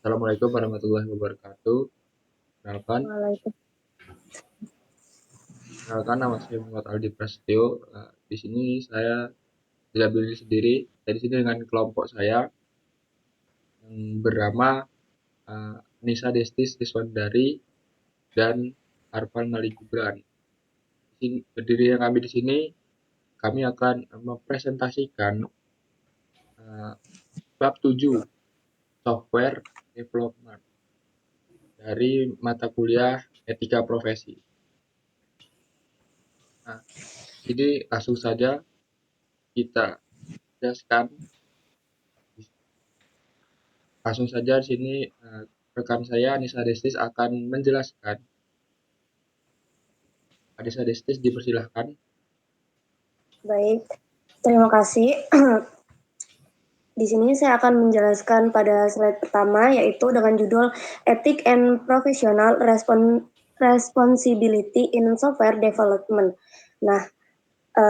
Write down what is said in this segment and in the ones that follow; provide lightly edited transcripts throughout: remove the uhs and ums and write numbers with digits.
Assalamualaikum warahmatullahi wabarakatuh. Kenalkan, kenalkan nama saya Muhammad Aldi Prasetyo. Di sini saya tidak berdiri sendiri. Saya di sini dengan kelompok saya yang bernama Nisa Destis Siswandari dan Arfan Malik Gibran. Berdiri yang kami di sini, kami akan mempresentasikan bab 7 software development dari mata kuliah etika profesi. Nah, jadi langsung saja kita jelaskan. Langsung saja di sini rekan saya Anissa Destis akan menjelaskan. Anissa Destis dipersilahkan. Baik, terima kasih. Di sini saya akan menjelaskan pada slide pertama, yaitu dengan judul Ethic and Professional Responsibility in Software Development. Nah,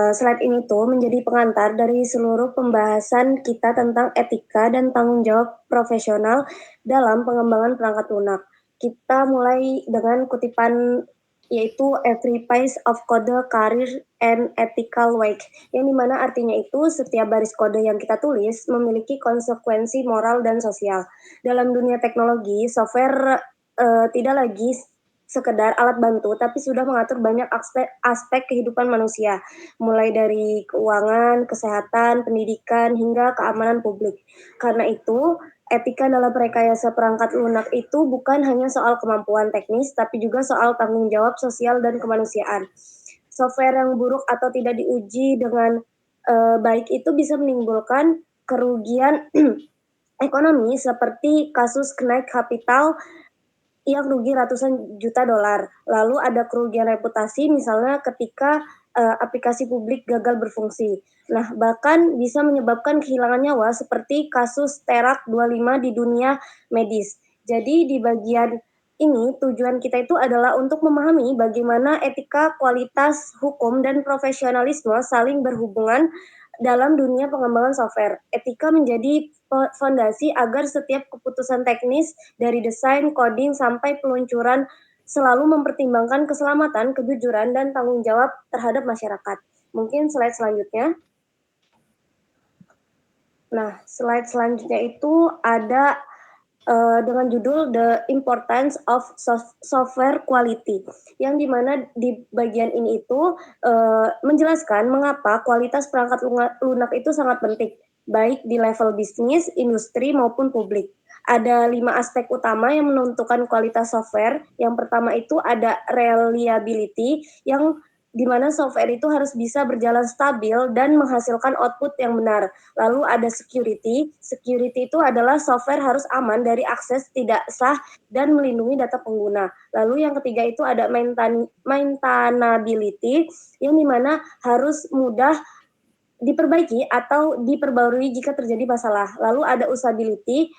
slide ini tuh menjadi pengantar dari seluruh pembahasan kita tentang etika dan tanggung jawab profesional dalam pengembangan perangkat lunak. Kita mulai dengan kutipan yaitu every piece of code career and ethical weight, yang dimana artinya itu setiap baris kode yang kita tulis memiliki konsekuensi moral dan sosial. Dalam dunia teknologi, software tidak lagi sekedar alat bantu, tapi sudah mengatur banyak aspek kehidupan manusia, mulai dari keuangan, kesehatan, pendidikan, hingga keamanan publik. Karena itu, etika dalam rekayasa perangkat lunak itu bukan hanya soal kemampuan teknis, tapi juga soal tanggung jawab sosial dan kemanusiaan. Software yang buruk atau tidak diuji dengan baik itu bisa menimbulkan kerugian ekonomi seperti kasus kenaik kapital yang rugi ratusan juta dolar. Lalu ada kerugian reputasi misalnya ketika aplikasi publik gagal berfungsi. Nah, bahkan bisa menyebabkan kehilangan nyawa seperti kasus Terak 25 di dunia medis. Jadi di bagian ini tujuan kita itu adalah untuk memahami bagaimana etika, kualitas, hukum, dan profesionalisme saling berhubungan dalam dunia pengembangan software. Etika menjadi fondasi agar setiap keputusan teknis dari desain, coding, sampai peluncuran selalu mempertimbangkan keselamatan, kejujuran, dan tanggung jawab terhadap masyarakat. Mungkin slide selanjutnya. Nah, slide selanjutnya itu ada dengan judul The Importance of Software Quality, yang dimana di bagian ini itu menjelaskan mengapa kualitas perangkat lunak itu sangat penting, baik di level bisnis, industri, maupun publik. Ada 5 aspek utama yang menentukan kualitas software. Yang pertama itu ada reliability, yang dimana software itu harus bisa berjalan stabil dan menghasilkan output yang benar. Lalu ada security. Security itu adalah software harus aman dari akses tidak sah dan melindungi data pengguna. Lalu yang ketiga itu ada maintainability, yang dimana harus mudah diperbaiki atau diperbarui jika terjadi masalah. Lalu ada usability,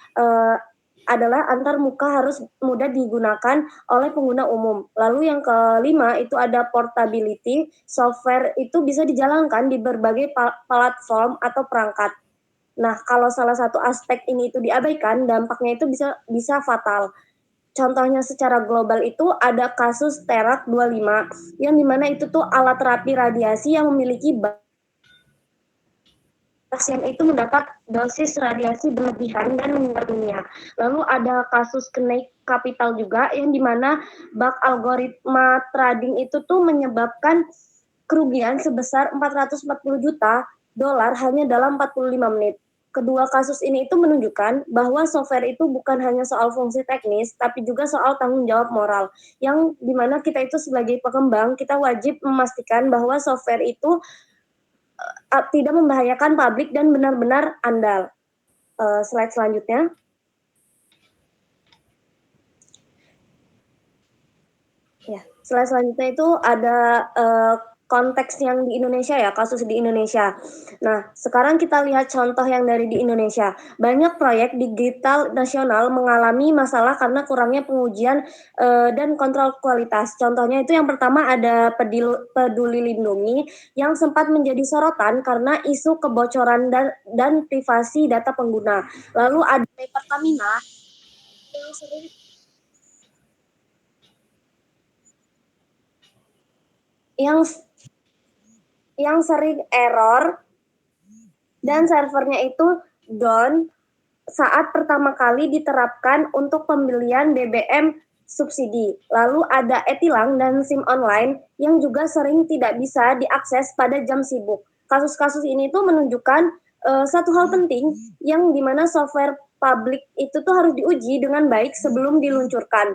adalah antar muka harus mudah digunakan oleh pengguna umum. Lalu yang kelima itu ada portability, software itu bisa dijalankan di berbagai platform atau perangkat. Nah, kalau salah satu aspek ini itu diabaikan, dampaknya itu bisa fatal. Contohnya secara global itu ada kasus Terak 25, yang dimana itu tuh alat terapi radiasi yang memiliki pasien itu mendapat dosis radiasi berlebihan dan meninggal dunia. Lalu ada kasus kenaik kapital juga, yang dimana bug algoritma trading itu tuh menyebabkan kerugian sebesar 440 juta dolar hanya dalam 45 menit. Kedua kasus ini itu menunjukkan bahwa software itu bukan hanya soal fungsi teknis, tapi juga soal tanggung jawab moral, yang dimana kita itu sebagai pengembang, kita wajib memastikan bahwa software itu tidak membahayakan publik dan benar-benar andal. Slide selanjutnya. Ya, slide selanjutnya itu ada konteks yang di Indonesia ya, kasus di Indonesia. Nah, sekarang kita lihat contoh yang dari di Indonesia. Banyak proyek digital nasional mengalami masalah karena kurangnya pengujian dan kontrol kualitas. Contohnya itu yang pertama ada Peduli Lindungi, yang sempat menjadi sorotan karena isu kebocoran dan privasi data pengguna. Lalu ada Pertamina, yang sering error dan servernya itu down saat pertama kali diterapkan untuk pembelian BBM subsidi. Lalu ada e-tilang dan SIM online yang juga sering tidak bisa diakses pada jam sibuk. Kasus-kasus ini tuh menunjukkan satu hal penting yang dimana software publik itu tuh harus diuji dengan baik sebelum diluncurkan.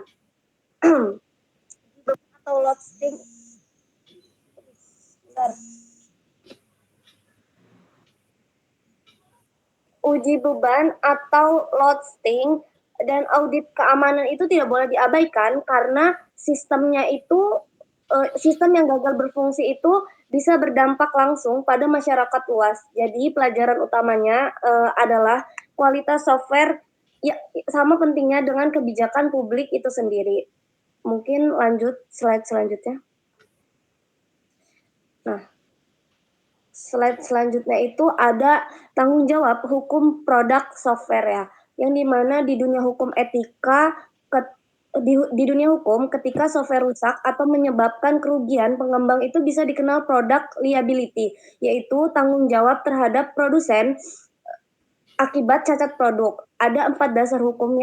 Atau loading. Uji beban atau loading dan audit keamanan itu tidak boleh diabaikan karena sistemnya itu sistem yang gagal berfungsi itu bisa berdampak langsung pada masyarakat luas. Jadi pelajaran utamanya adalah kualitas software ya sama pentingnya dengan kebijakan publik itu sendiri. Mungkin lanjut slide selanjutnya. Nah, slide selanjutnya itu ada tanggung jawab hukum produk software ya, yang dimana di dunia hukum etika di dunia hukum ketika software rusak atau menyebabkan kerugian pengembang itu bisa dikenal product liability, yaitu tanggung jawab terhadap produsen akibat cacat produk. Ada 4 dasar hukum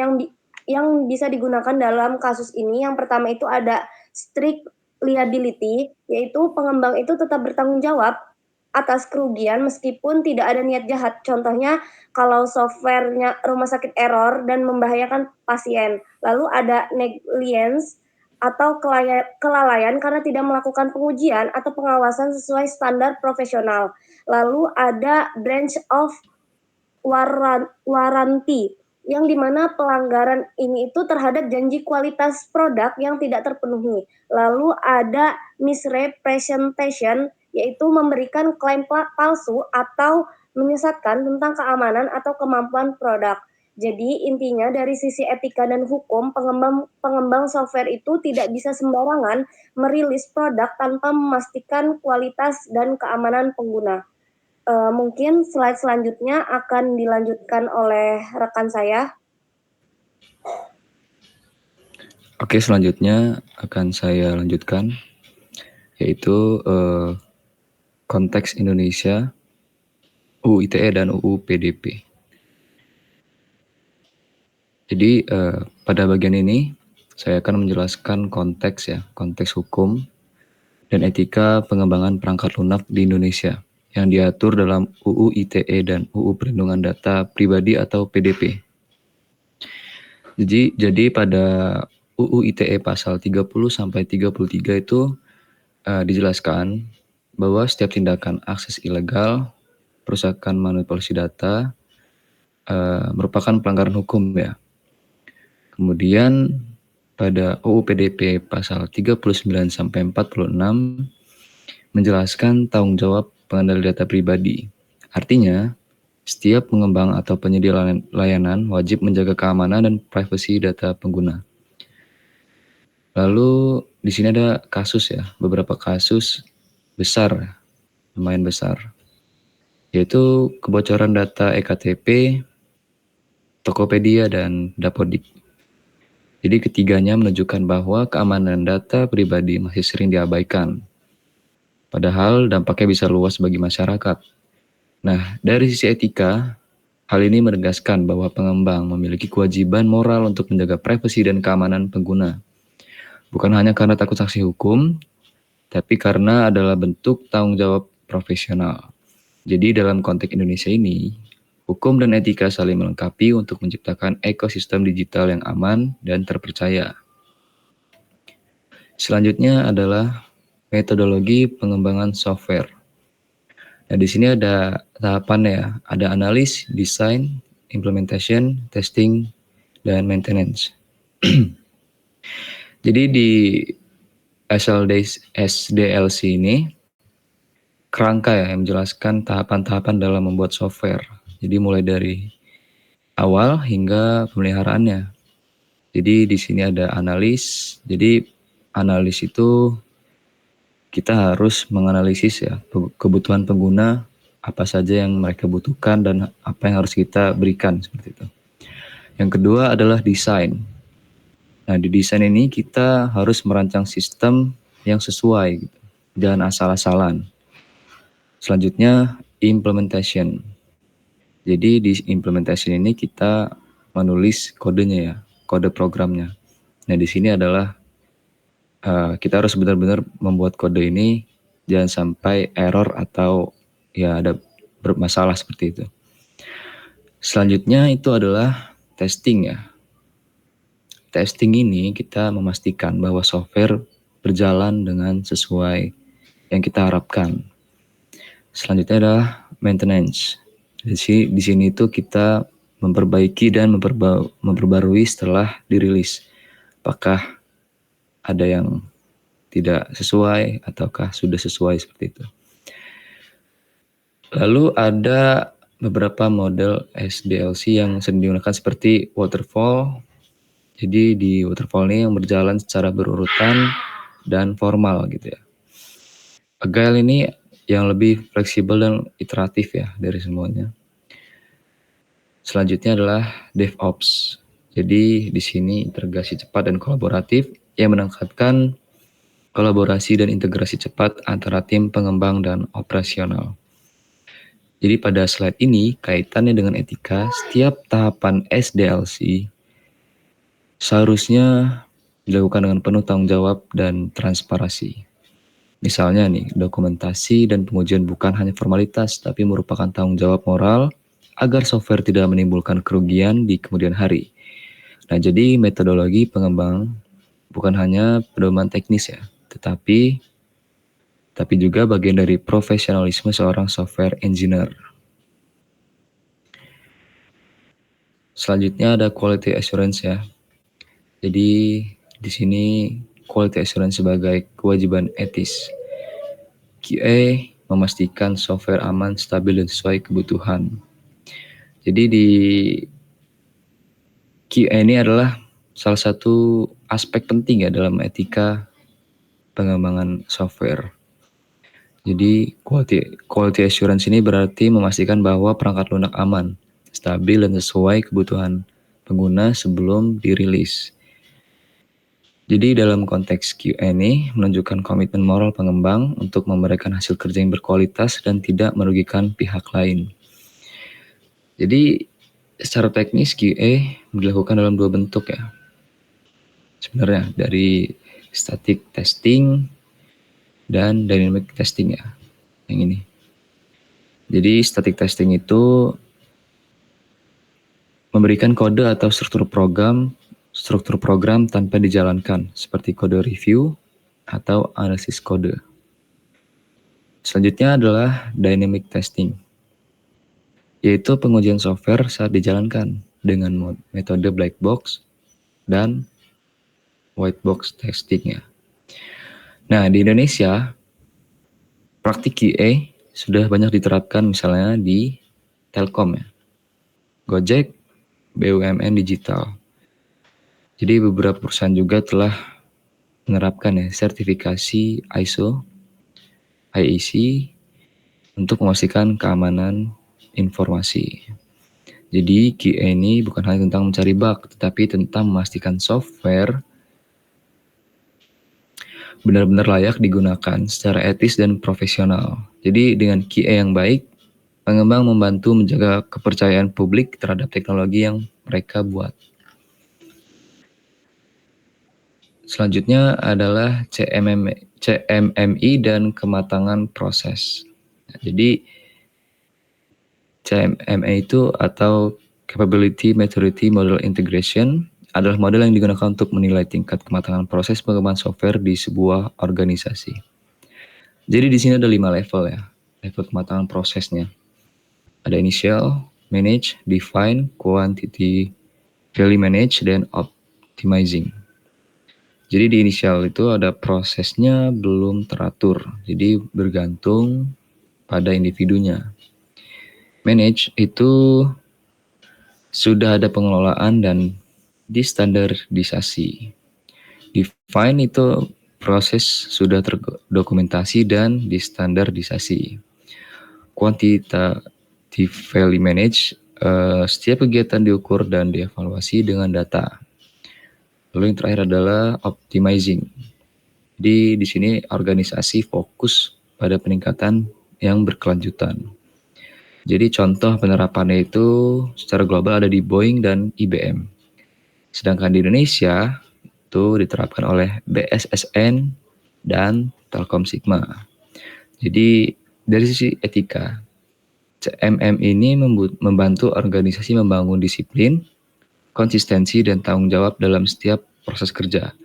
yang bisa digunakan dalam kasus ini. Yang pertama itu ada strict liability, yaitu pengembang itu tetap bertanggung jawab atas kerugian meskipun tidak ada niat jahat. Contohnya kalau softwarenya rumah sakit error dan membahayakan pasien. Lalu ada negligence atau kelalaian karena tidak melakukan pengujian atau pengawasan sesuai standar profesional. Lalu ada branch of warranty yang dimana pelanggaran ini itu terhadap janji kualitas produk yang tidak terpenuhi. Lalu ada misrepresentation, yaitu memberikan klaim palsu atau menyesatkan tentang keamanan atau kemampuan produk. Jadi intinya dari sisi etika dan hukum, pengembang software itu tidak bisa sembarangan merilis produk tanpa memastikan kualitas dan keamanan pengguna. Mungkin slide selanjutnya akan dilanjutkan oleh rekan saya. Oke, selanjutnya akan saya lanjutkan, yaitu konteks Indonesia, UU ITE dan UU PDP. Jadi pada bagian ini saya akan menjelaskan konteks hukum dan etika pengembangan perangkat lunak di Indonesia yang diatur dalam UU ITE dan UU Perlindungan Data Pribadi atau PDP. Jadi pada UU ITE pasal 30 sampai 33 itu dijelaskan bahwa setiap tindakan akses ilegal, perusakan manipulasi data merupakan pelanggaran hukum ya. Kemudian pada UU PDP pasal 39 sampai 46 menjelaskan tanggung jawab pengendali data pribadi. Artinya, setiap pengembang atau penyedia layanan wajib menjaga keamanan dan privasi data pengguna. Lalu di sini ada kasus ya, beberapa kasus besar, lumayan besar, yaitu kebocoran data EKTP, Tokopedia, dan Dapodik. Jadi ketiganya menunjukkan bahwa keamanan data pribadi masih sering diabaikan. Padahal dampaknya bisa luas bagi masyarakat. Nah, dari sisi etika, hal ini menegaskan bahwa pengembang memiliki kewajiban moral untuk menjaga privasi dan keamanan pengguna. Bukan hanya karena takut sanksi hukum, tapi karena adalah bentuk tanggung jawab profesional. Jadi dalam konteks Indonesia ini, hukum dan etika saling melengkapi untuk menciptakan ekosistem digital yang aman dan terpercaya. Selanjutnya adalah metodologi pengembangan software. Nah, di sini ada tahapannya ya, ada analis, desain, implementation, testing, dan maintenance. Jadi di SDLC ini kerangka ya yang menjelaskan tahapan-tahapan dalam membuat software. Jadi mulai dari awal hingga pemeliharaannya. Jadi di sini ada analis. Jadi analis itu kita harus menganalisis ya kebutuhan pengguna, apa saja yang mereka butuhkan dan apa yang harus kita berikan seperti itu. Yang kedua adalah desain. Nah, di desain ini kita harus merancang sistem yang sesuai, gitu, jangan asal-asalan. Selanjutnya, implementation. Jadi di implementation ini kita menulis kodenya ya, kode programnya. Nah, di sini adalah kita harus benar-benar membuat kode ini jangan sampai error atau ya ada bermasalah seperti itu. Selanjutnya itu adalah testing ya. Testing ini kita memastikan bahwa software berjalan dengan sesuai yang kita harapkan. Selanjutnya adalah maintenance. Di sini itu kita memperbaiki dan memperbarui setelah dirilis. Apakah ada yang tidak sesuai ataukah sudah sesuai seperti itu. Lalu ada beberapa model SDLC yang sering digunakan seperti waterfall. Jadi di waterfall ini yang berjalan secara berurutan dan formal gitu ya. Agile ini yang lebih fleksibel dan iteratif ya dari semuanya. Selanjutnya adalah DevOps. Jadi di sini integrasi cepat dan kolaboratif yang meningkatkan kolaborasi dan integrasi cepat antara tim pengembang dan operasional. Jadi pada slide ini kaitannya dengan etika, setiap tahapan SDLC seharusnya dilakukan dengan penuh tanggung jawab dan transparansi. Misalnya nih, dokumentasi dan pengujian bukan hanya formalitas, tapi merupakan tanggung jawab moral agar software tidak menimbulkan kerugian di kemudian hari. Nah, jadi metodologi pengembang bukan hanya pedoman teknis ya, tetapi juga bagian dari profesionalisme seorang software engineer. Selanjutnya ada quality assurance ya. Jadi di sini quality assurance sebagai kewajiban etis. QA memastikan software aman, stabil, dan sesuai kebutuhan. Jadi di QA ini adalah salah satu aspek penting ya dalam etika pengembangan software. Jadi quality assurance ini berarti memastikan bahwa perangkat lunak aman, stabil, dan sesuai kebutuhan pengguna sebelum dirilis. Jadi dalam konteks QA ini menunjukkan komitmen moral pengembang untuk memberikan hasil kerja yang berkualitas dan tidak merugikan pihak lain. Jadi secara teknis QA dilakukan dalam dua bentuk ya. Sebenarnya dari static testing dan dynamic testing ya. Yang ini. Jadi static testing itu memberikan kode atau struktur program tanpa dijalankan, seperti kode review atau analisis kode. Selanjutnya adalah dynamic testing, yaitu pengujian software saat dijalankan dengan metode black box dan white box testing ya. Nah, di Indonesia, praktik QA sudah banyak diterapkan misalnya di Telkom ya, Gojek, BUMN Digital. Jadi beberapa perusahaan juga telah menerapkan ya sertifikasi ISO, IEC untuk memastikan keamanan informasi. Jadi QA ini bukan hanya tentang mencari bug, tetapi tentang memastikan software benar-benar layak digunakan secara etis dan profesional. Jadi dengan QA yang baik, pengembang membantu menjaga kepercayaan publik terhadap teknologi yang mereka buat. Selanjutnya adalah CMMI dan kematangan proses. Jadi CMMI itu atau Capability Maturity Model Integration adalah model yang digunakan untuk menilai tingkat kematangan proses pengembangan software di sebuah organisasi. Jadi di sini ada 5 level ya, level kematangan prosesnya. Ada initial, manage, define, quantity, value manage, dan optimizing. Jadi di initial itu ada prosesnya belum teratur, jadi bergantung pada individunya. Manage itu sudah ada pengelolaan dan distandarisasi. Define itu proses sudah terdokumentasi dan distandarisasi. Quantitative value manage, setiap kegiatan diukur dan dievaluasi dengan data. Lalu yang terakhir adalah optimizing. Jadi di sini organisasi fokus pada peningkatan yang berkelanjutan. Jadi contoh penerapannya itu secara global ada di Boeing dan IBM. Sedangkan di Indonesia itu diterapkan oleh BSSN dan Telkom Sigma. Jadi dari sisi etika, CMM ini membantu organisasi membangun disiplin, konsistensi, dan tanggung jawab dalam setiap proses kerja.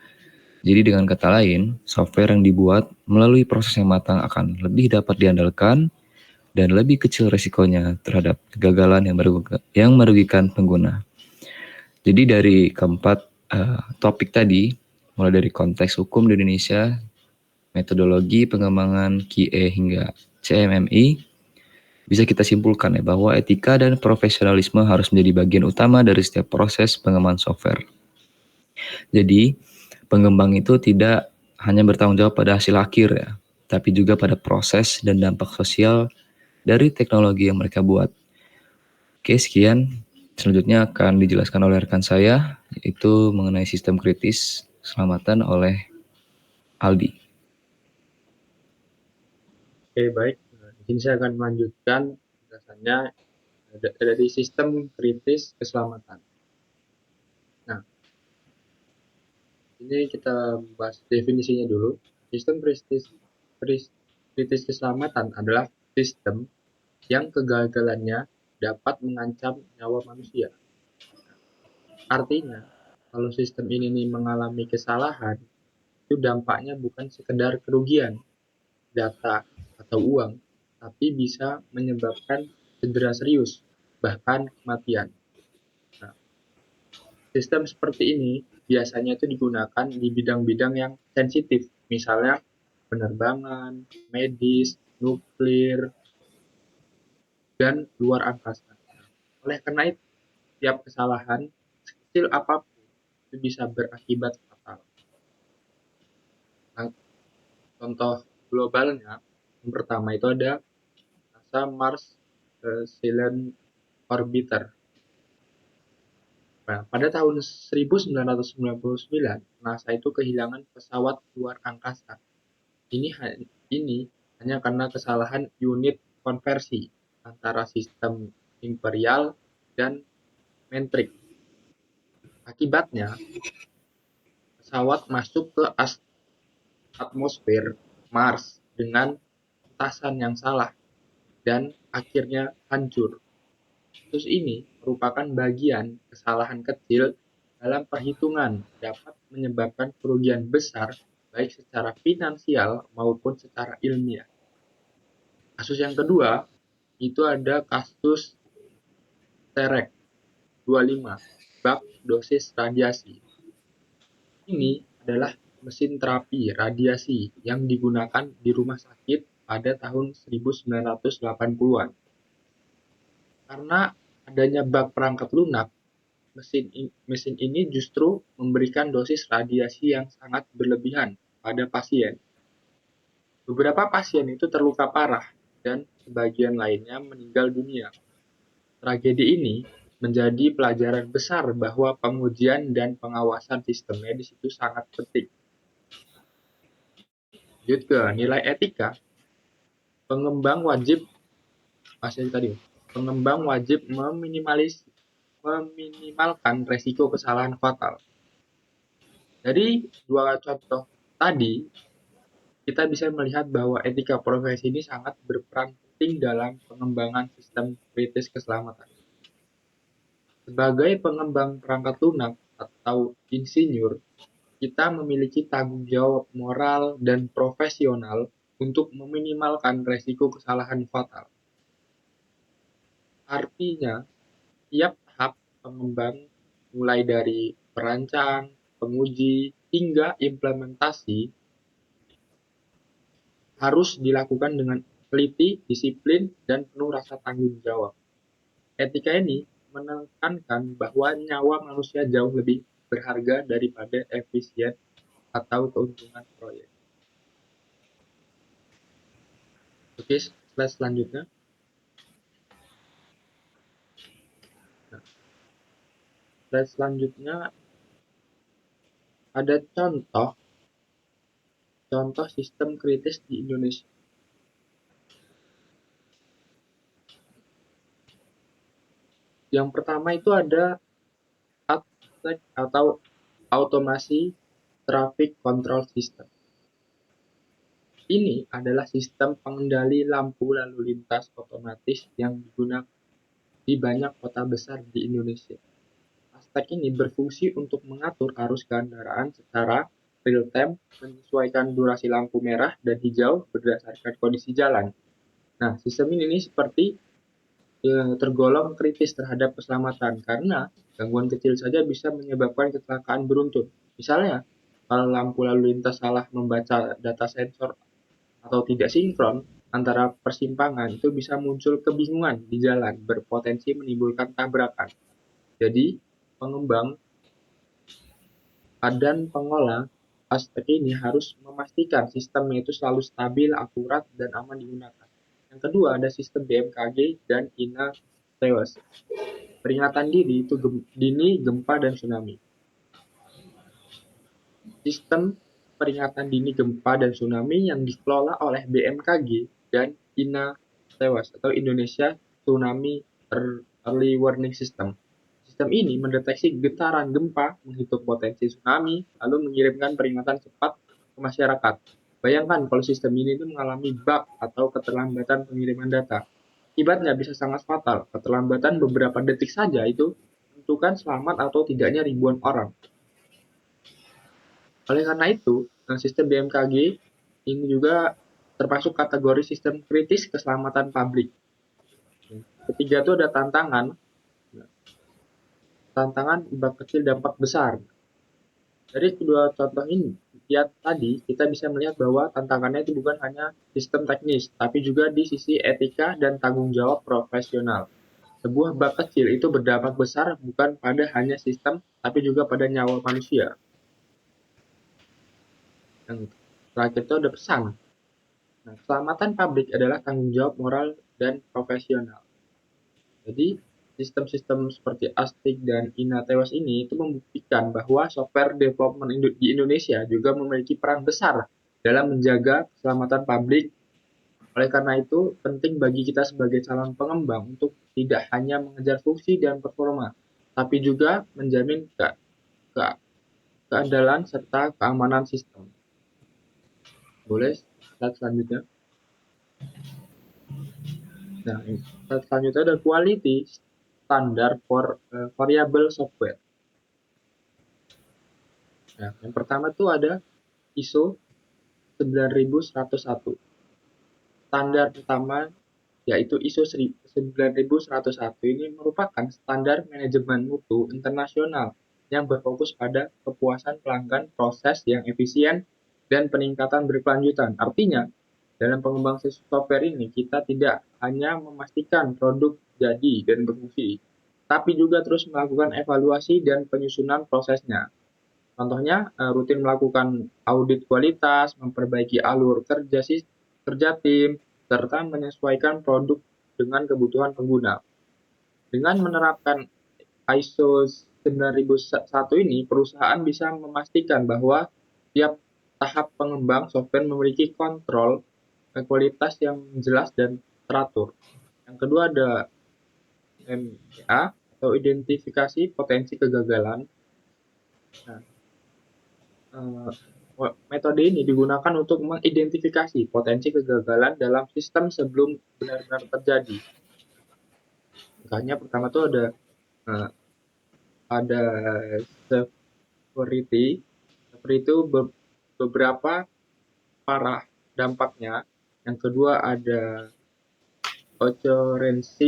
Jadi dengan kata lain, software yang dibuat melalui proses yang matang akan lebih dapat diandalkan dan lebih kecil resikonya terhadap kegagalan yang merugikan pengguna. Jadi dari keempat topik tadi, mulai dari konteks hukum di Indonesia, metodologi pengembangan QA hingga CMMI, bisa kita simpulkan ya bahwa etika dan profesionalisme harus menjadi bagian utama dari setiap proses pengembangan software. Jadi, pengembang itu tidak hanya bertanggung jawab pada hasil akhir ya, tapi juga pada proses dan dampak sosial dari teknologi yang mereka buat. Oke, sekian. Selanjutnya akan dijelaskan oleh rekan saya, yaitu mengenai sistem kritis keselamatan oleh Aldi. Oke, baik. Di sini saya akan melanjutkan penjelasannya dari sistem kritis keselamatan. Nah, ini kita bahas definisinya dulu. Sistem kritis keselamatan adalah sistem yang kegagalannya dapat mengancam nyawa manusia. Artinya, kalau sistem ini mengalami kesalahan, itu dampaknya bukan sekedar kerugian data atau uang, tapi bisa menyebabkan cedera serius, bahkan kematian. Nah, sistem seperti ini biasanya itu digunakan di bidang-bidang yang sensitif, misalnya penerbangan, medis, nuklir, dan luar angkasa. Oleh karena itu, tiap kesalahan, sekecil apapun, itu bisa berakibat fatal. Nah, contoh globalnya, yang pertama itu ada NASA Mars Silent Orbiter. Nah, pada tahun 1999, NASA itu kehilangan pesawat luar angkasa. Ini hanya karena kesalahan unit konversi antara sistem imperial dan metrik. Akibatnya, pesawat masuk ke atmosfer Mars dengan petasan yang salah dan akhirnya hancur. Kasus ini merupakan bagian kesalahan kecil dalam perhitungan dapat menyebabkan kerugian besar baik secara finansial maupun secara ilmiah. Kasus yang kedua itu ada kasus TEREC 25, bak dosis radiasi. Ini adalah mesin terapi radiasi yang digunakan di rumah sakit pada tahun 1980-an. Karena adanya bak perangkat lunak, mesin ini justru memberikan dosis radiasi yang sangat berlebihan pada pasien. Beberapa pasien itu terluka parah dan sebagian lainnya meninggal dunia. Tragedi ini menjadi pelajaran besar bahwa pengujian dan pengawasan sistem medis itu sangat penting. Lanjut ke nilai etika, pengembang wajib pengembang wajib meminimalkan resiko kesalahan fatal. Dari dua contoh tadi, kita bisa melihat bahwa etika profesi ini sangat berperan penting dalam pengembangan sistem kritis keselamatan. Sebagai pengembang perangkat lunak atau insinyur, kita memiliki tanggung jawab moral dan profesional untuk meminimalkan resiko kesalahan fatal. Artinya, tiap tahap pengembang, mulai dari perancang, penguji, hingga implementasi, harus dilakukan dengan teliti, disiplin, dan penuh rasa tanggung jawab. Etika ini menekankan bahwa nyawa manusia jauh lebih berharga daripada efisien atau keuntungan proyek. Oke, slide selanjutnya. Nah, slide selanjutnya ada contoh sistem kritis di Indonesia. Yang pertama itu ada ATC atau automasi traffic control system. Ini adalah sistem pengendali lampu lalu lintas otomatis yang digunakan di banyak kota besar di Indonesia. ATC ini berfungsi untuk mengatur arus kendaraan secara real time, menyesuaikan durasi lampu merah dan hijau berdasarkan kondisi jalan. Nah, sistem ini seperti tergolong kritis terhadap keselamatan karena gangguan kecil saja bisa menyebabkan kecelakaan beruntun. Misalnya, kalau lampu lalu lintas salah membaca data sensor atau tidak sinkron antara persimpangan, itu bisa muncul kebingungan di jalan, berpotensi menimbulkan tabrakan. Jadi, pengembang dan pengolah aspek ini harus memastikan sistemnya itu selalu stabil, akurat, dan aman digunakan. Yang kedua, ada sistem BMKG dan INA TEWAS. Peringatan dini gempa dan tsunami. Sistem peringatan dini gempa dan tsunami yang dikelola oleh BMKG dan INA TEWAS atau Indonesia Tsunami Early Warning System. Sistem ini mendeteksi getaran gempa, menghitung potensi tsunami, lalu mengirimkan peringatan cepat ke masyarakat. Bayangkan kalau sistem ini mengalami bug atau keterlambatan pengiriman data. Akibatnya bisa sangat fatal. Keterlambatan beberapa detik saja itu menentukan selamat atau tidaknya ribuan orang. Oleh karena itu, sistem BMKG ini juga termasuk kategori sistem kritis keselamatan publik. Ketiga itu ada tantangan bab kecil dampak besar. Dari kedua contoh ini, tadi kita bisa melihat bahwa tantangannya itu bukan hanya sistem teknis, tapi juga di sisi etika dan tanggung jawab profesional. Sebuah bab kecil itu berdampak besar bukan pada hanya sistem, tapi juga pada nyawa manusia. Yang terakhir itu ada pesan. Nah, keselamatan publik adalah tanggung jawab moral dan profesional. Jadi, sistem-sistem seperti ASTIC dan INA TEWAS ini itu membuktikan bahwa software development di Indonesia juga memiliki peran besar dalam menjaga keselamatan publik. Oleh karena itu, penting bagi kita sebagai calon pengembang untuk tidak hanya mengejar fungsi dan performa, tapi juga menjamin keandalan serta keamanan sistem. Boleh slide selanjutnya. Nah, slide selanjutnya ada quality standard for variable software. Nah, yang pertama itu ada ISO 9101. Standar pertama yaitu ISO 9101 ini merupakan standar manajemen mutu internasional yang berfokus pada kepuasan pelanggan, proses yang efisien, dan peningkatan berkelanjutan. Artinya, dalam pengembangan software ini kita tidak hanya memastikan produk jadi dan berfungsi, tapi juga terus melakukan evaluasi dan penyusunan prosesnya. Contohnya, rutin melakukan audit kualitas, memperbaiki alur kerja tim, serta menyesuaikan produk dengan kebutuhan pengguna. Dengan menerapkan ISO 9001 ini, perusahaan bisa memastikan bahwa tiap tahap pengembang software memiliki kontrol kualitas yang jelas dan teratur. Yang kedua ada MPA atau identifikasi potensi kegagalan. Nah, metode ini digunakan untuk mengidentifikasi potensi kegagalan dalam sistem sebelum benar-benar terjadi. Misalnya pertama itu ada severity itu beberapa parah dampaknya. Yang kedua ada occurrence,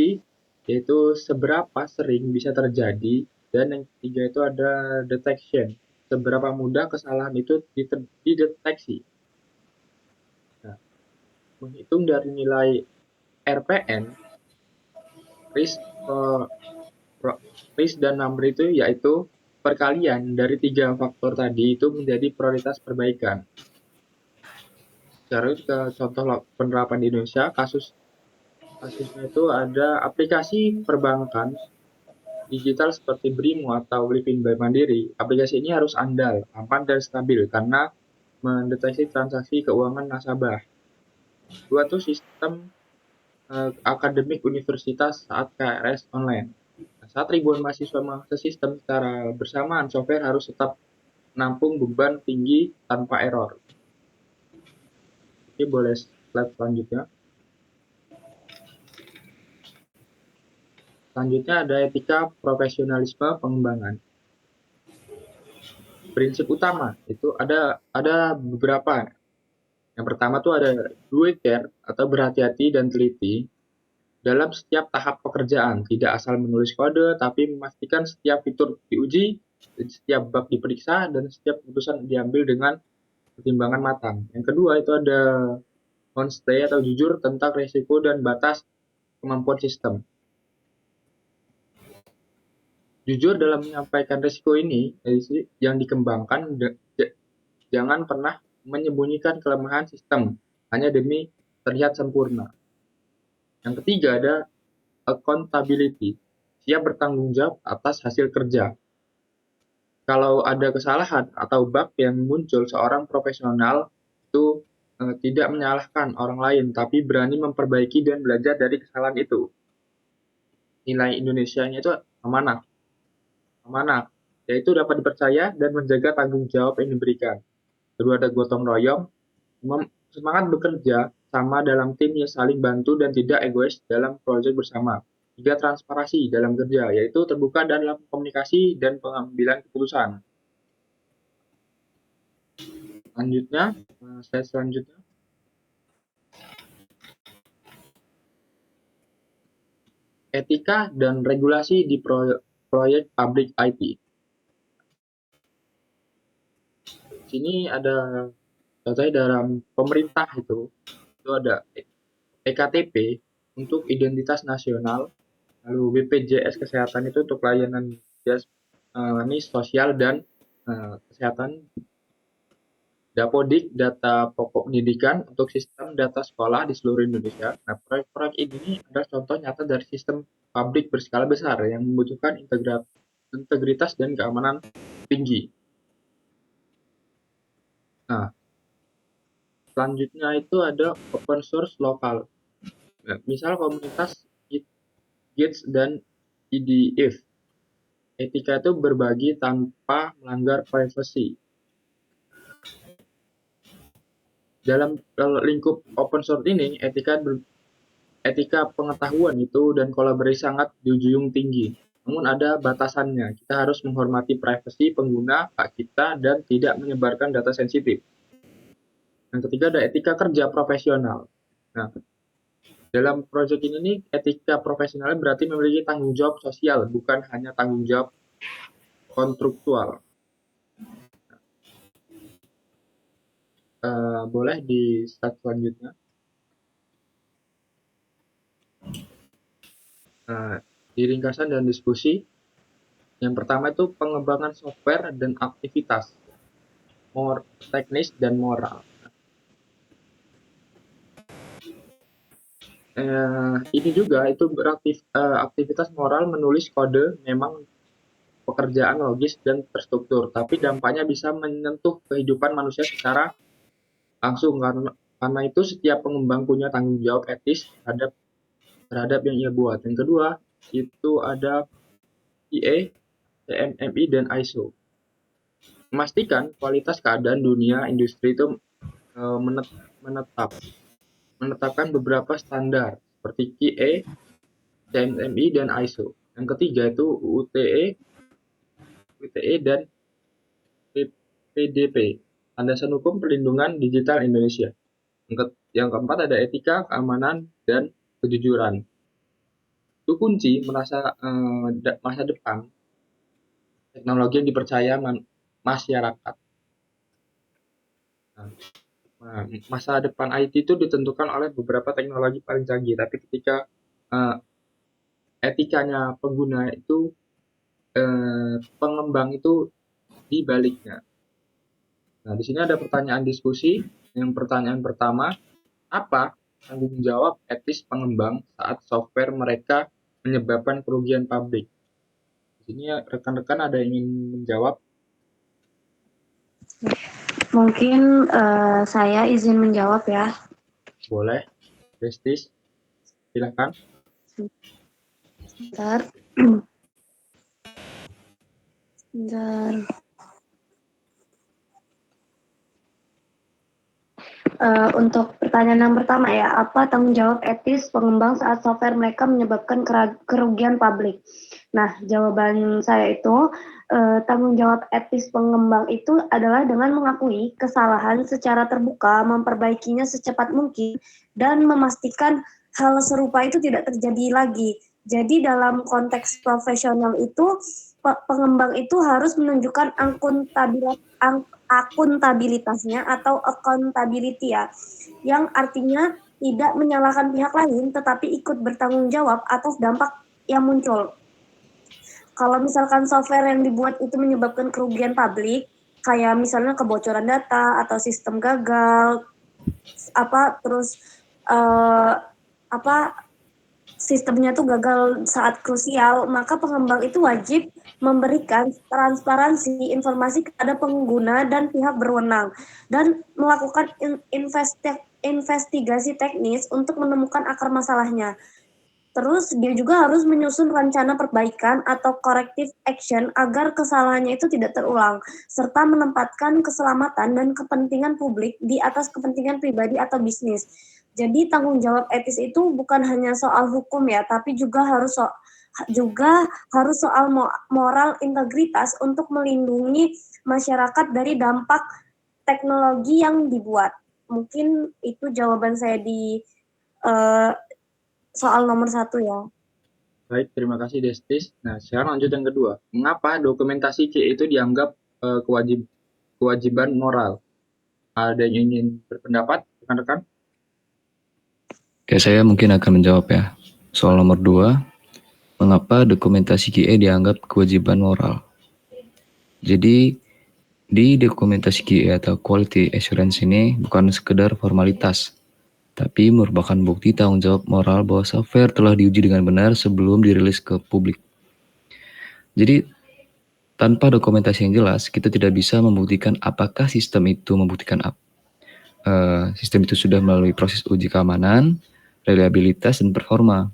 yaitu seberapa sering bisa terjadi, dan yang ketiga itu ada detection, seberapa mudah kesalahan itu dideteksi. Nah, menghitung dari nilai RPN, risk dan number itu yaitu perkalian dari 3 faktor tadi itu menjadi prioritas perbaikan. Sekarang ke contoh penerapan di Indonesia, kasusnya itu ada aplikasi perbankan digital seperti Brimo atau Livin by Mandiri, aplikasi ini harus andal, aman, dan stabil karena mendeteksi transaksi keuangan nasabah. Dua tuh sistem akademik universitas saat KRS online. Saat ribuan mahasiswa mengakses sistem secara bersamaan, software harus tetap menampung beban tinggi tanpa error. Oke, boleh slide selanjutnya. Selanjutnya ada etika profesionalisme pengembangan. Prinsip utama itu ada beberapa. Yang pertama tuh ada do care atau berhati-hati dan teliti dalam setiap tahap pekerjaan, tidak asal menulis kode, tapi memastikan setiap fitur diuji, setiap bug diperiksa, dan setiap keputusan diambil dengan pertimbangan matang. Yang kedua itu ada honestly atau jujur tentang risiko dan batas kemampuan sistem. Jujur dalam menyampaikan risiko ini yang dikembangkan, jangan pernah menyembunyikan kelemahan sistem hanya demi terlihat sempurna. Yang ketiga ada accountability, siap bertanggung jawab atas hasil kerja. Kalau ada kesalahan atau bug yang muncul, seorang profesional itu tidak menyalahkan orang lain, tapi berani memperbaiki dan belajar dari kesalahan itu. Nilai Indonesianya itu amanah, yaitu dapat dipercaya dan menjaga tanggung jawab yang diberikan. Kedua ada gotong royong, semangat bekerja sama dalam tim yang saling bantu dan tidak egois dalam proyek bersama. Tiga, transparansi dalam kerja, yaitu terbuka dalam komunikasi dan pengambilan keputusan. Selanjutnya, slide selanjutnya. Etika dan regulasi di proyek public IT. Sini ada contohnya dalam pemerintah itu ada EKTP untuk identitas nasional, lalu BPJS kesehatan itu untuk layanan sosial dan kesehatan, Dapodik data pokok pendidikan untuk sistem data sekolah di seluruh Indonesia. Nah, proyek-proyek ini adalah contoh nyata dari sistem publik berskala besar yang membutuhkan integritas dan keamanan tinggi. Nah, selanjutnya itu ada open source lokal. Nah, misal komunitas Git dan EDF. Etika itu berbagi tanpa melanggar privasi. Dalam lingkup open source ini, etika pengetahuan itu dan kolaborasi sangat dijunjung tinggi. Namun ada batasannya. Kita harus menghormati privasi pengguna, hak kita, dan tidak menyebarkan data sensitif. Yang ketiga ada etika kerja profesional. Nah, dalam proyek ini etika profesional berarti memiliki tanggung jawab sosial, bukan hanya tanggung jawab kontraktual. Boleh di slide selanjutnya. Di ringkasan dan diskusi, yang pertama itu pengembangan software dan aktivitas, teknis dan moral. Ini juga itu aktivitas moral menulis kode memang pekerjaan logis dan terstruktur, tapi dampaknya bisa menyentuh kehidupan manusia secara langsung karena itu setiap pengembang punya tanggung jawab etis terhadap yang ia buat. Yang kedua itu ada PA, CMMI, dan ISO. Memastikan kualitas keadaan dunia industri itu menetapkan beberapa standar seperti QA, CMMI, dan ISO. Yang ketiga itu UTE dan PDP, landasan hukum perlindungan digital Indonesia. Yang keempat ada etika, keamanan, dan kejujuran. Itu kunci masa depan teknologi yang dipercaya masyarakat. Nah, masa depan IT itu ditentukan oleh beberapa teknologi paling canggih, tapi ketika etikanya pengguna itu pengembang itu dibaliknya. Nah, di sini ada pertanyaan diskusi. Yang pertanyaan pertama, apa tanggung jawab etis pengembang saat software mereka menyebabkan kerugian publik? Ini ya, rekan-rekan ada yang ingin menjawab? Mungkin saya izin menjawab ya. Boleh. Destis, silakan. Sebentar. Sebentar. Untuk pertanyaan yang pertama ya, apa tanggung jawab etis pengembang saat software mereka menyebabkan kerugian publik? Nah, jawaban saya itu, tanggung jawab etis pengembang itu adalah dengan mengakui kesalahan secara terbuka, memperbaikinya secepat mungkin, dan memastikan hal serupa itu tidak terjadi lagi. Jadi dalam konteks profesional itu, pengembang itu harus menunjukkan akuntabilitasnya atau accountability ya, yang artinya tidak menyalahkan pihak lain tetapi ikut bertanggung jawab atas dampak yang muncul. Kalau misalkan software yang dibuat itu menyebabkan kerugian publik, kayak misalnya kebocoran data atau sistem gagal, terus sistemnya tuh gagal saat krusial, maka pengembang itu wajib memberikan transparansi informasi kepada pengguna dan pihak berwenang dan melakukan investigasi teknis untuk menemukan akar masalahnya. Terus dia juga harus menyusun rencana perbaikan atau corrective action agar kesalahannya itu tidak terulang, serta menempatkan keselamatan dan kepentingan publik di atas kepentingan pribadi atau bisnis. Jadi tanggung jawab etis itu bukan hanya soal hukum ya, tapi juga harus soal moral integritas untuk melindungi masyarakat dari dampak teknologi yang dibuat. Mungkin itu jawaban saya di soal nomor 1 ya. Baik, terima kasih Destis. Nah, sekarang lanjut yang kedua. Mengapa dokumentasi QA itu dianggap kewajiban moral? Ada yang ingin berpendapat, rekan-rekan? Oke, saya mungkin akan menjawab ya. Soal nomor 2, mengapa dokumentasi QA dianggap kewajiban moral? Jadi, di dokumentasi QA atau Quality Assurance ini bukan sekedar formalitas, tapi merupakan bukti tanggung jawab moral bahwa software telah diuji dengan benar sebelum dirilis ke publik. Jadi, tanpa dokumentasi yang jelas, kita tidak bisa membuktikan apakah sistem itu sistem itu sudah melalui proses uji keamanan, reliabilitas, dan performa.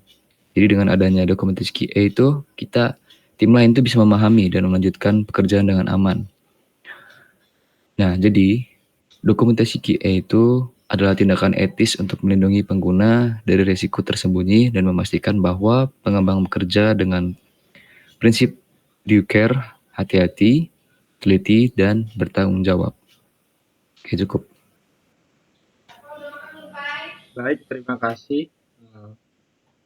Jadi dengan adanya dokumentasi QA itu, tim lain itu bisa memahami dan melanjutkan pekerjaan dengan aman. Nah, jadi dokumentasi QA itu adalah tindakan etis untuk melindungi pengguna dari risiko tersembunyi dan memastikan bahwa pengembang bekerja dengan prinsip due care, hati-hati, teliti, dan bertanggung jawab. Oke, cukup. Baik, terima kasih.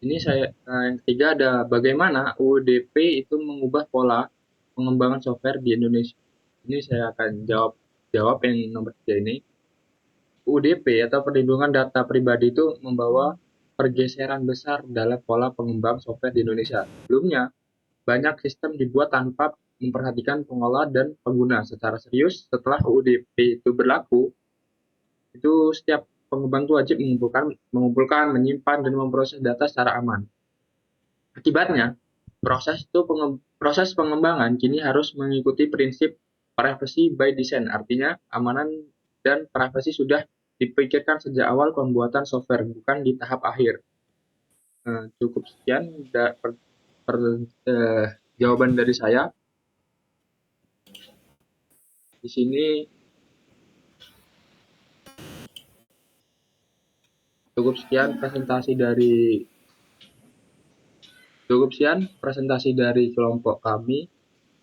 Ini yang ketiga ada bagaimana UDP itu mengubah pola pengembangan software di Indonesia. Ini saya akan jawab yang nomor 3 ini. UDP atau perlindungan data pribadi itu membawa pergeseran besar dalam pola pengembang software di Indonesia. Sebelumnya, banyak sistem dibuat tanpa memperhatikan pengelola dan pengguna secara serius. Setelah UDP itu berlaku, itu setiap pengembang itu wajib mengumpulkan, menyimpan, dan memproses data secara aman. Akibatnya, proses pengembangan kini harus mengikuti prinsip privacy by design, artinya amanan dan privasi sudah dipikirkan sejak awal pembuatan software, bukan di tahap akhir. Cukup sekian jawaban dari saya. Di sini cukup sekian presentasi dari kelompok kami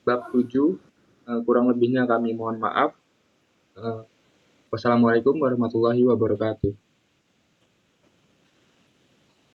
bab 7. Kurang lebihnya kami mohon maaf. Wassalamualaikum warahmatullahi wabarakatuh.